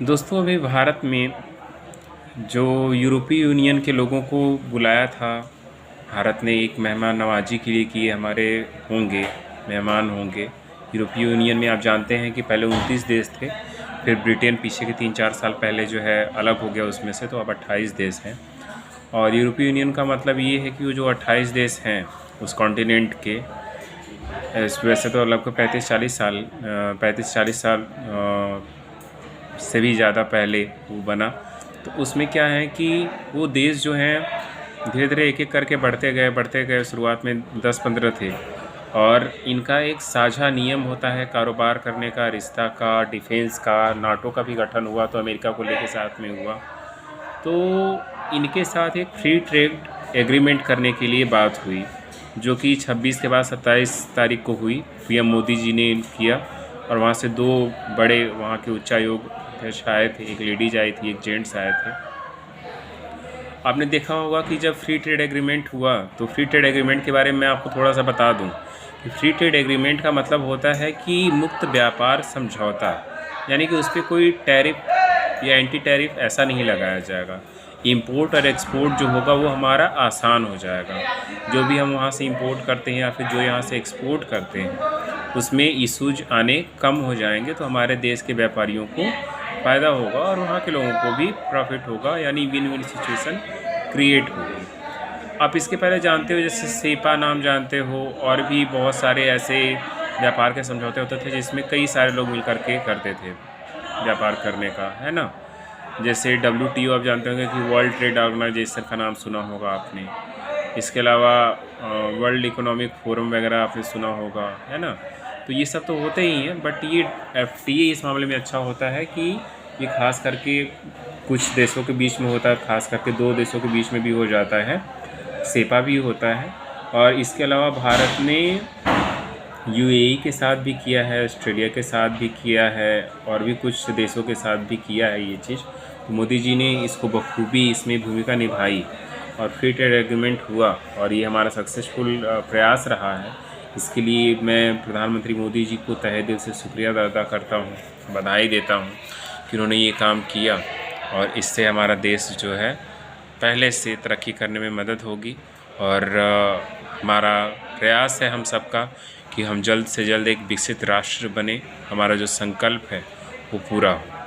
दोस्तों अभी भारत में जो यूरोपीय यूनियन के लोगों को बुलाया था, भारत ने एक मेहमान नवाजी के लिए कि हमारे होंगे मेहमान होंगे। यूरोपीय यूनियन में आप जानते हैं कि पहले 29 देश थे, फिर ब्रिटेन पीछे के 3-4 साल पहले जो है अलग हो गया उसमें से, तो अब 28 देश हैं। और यूरोपीय यूनियन का मतलब ये है कि वो जो 28 देश हैं उस कॉन्टिनेंट के, वैसे तो लगभग 35-40 साल से भी ज़्यादा पहले वो बना। तो उसमें क्या है कि वो देश जो हैं धीरे धीरे एक एक करके बढ़ते गए। शुरुआत में 10-15 थे और इनका एक साझा नियम होता है कारोबार करने का, रिश्ता का, डिफेंस का। नाटो का भी गठन हुआ तो अमेरिका को लेके साथ में हुआ। तो इनके साथ एक फ्री ट्रेड एग्रीमेंट करने के लिए बात हुई, जो कि 26 के बाद 27 तारीख को हुई। पीएम मोदी जी ने किया और वहाँ से 2 बड़े वहाँ के उच्चायोग अध्यक्ष आए थे, एक लेडीज आई थी, एक जेंट्स आए थे। आपने देखा होगा कि जब फ्री ट्रेड एग्रीमेंट हुआ, तो फ्री ट्रेड एग्रीमेंट के बारे में मैं आपको थोड़ा सा बता दूं कि फ्री ट्रेड एग्रीमेंट का मतलब होता है कि मुक्त व्यापार समझौता, यानी कि उस पर कोई टैरिफ या एंटी टैरिफ ऐसा नहीं लगाया जाएगा। इंपोर्ट और एक्सपोर्ट जो होगा वो हमारा आसान हो जाएगा। जो भी हम वहाँ से इंपोर्ट करते हैं या फिर जो यहाँ से एक्सपोर्ट करते हैं उसमें इशूज आने कम हो जाएंगे, तो हमारे देश के व्यापारियों को फ़ायदा होगा और वहाँ के लोगों को भी प्रॉफिट होगा, यानी विन विन सिचुएशन क्रिएट होगी। आप इसके पहले जानते हो, जैसे सेपा नाम जानते हो, और भी बहुत सारे ऐसे व्यापार के समझौते होते थे जिसमें कई सारे लोग मिल के करते थे व्यापार करने का, है ना। जैसे WTO आप जानते होंगे कि वर्ल्ड ट्रेड ऑर्गेनाइजेशन का नाम सुना होगा आपने। इसके अलावा वर्ल्ड इकोनॉमिक फोरम वगैरह आपने सुना होगा, है ना। तो ये सब तो होते ही हैं, बट ये FTA इस मामले में अच्छा होता है कि ये खास करके कुछ देशों के बीच में होता है, खास करके 2 देशों के बीच में भी हो जाता है। सेपा भी होता है। और इसके अलावा भारत ने UAE के साथ भी किया है, ऑस्ट्रेलिया के साथ भी किया है, और भी कुछ देशों के साथ भी किया है ये चीज़। तो मोदी जी ने इसको बखूबी इसमें भूमिका निभाई और फ्री ट्रेड एग्रीमेंट हुआ, और ये हमारा सक्सेसफुल प्रयास रहा है। इसके लिए मैं प्रधानमंत्री मोदी जी को तहे दिल से शुक्रिया अदा करता हूँ, बधाई देता हूँ कि उन्होंने ये काम किया, और इससे हमारा देश जो है पहले से तरक्की करने में मदद होगी। और हमारा प्रयास है हम सबका कि हम जल्द से जल्द एक विकसित राष्ट्र बने, हमारा जो संकल्प है वो पूरा हो।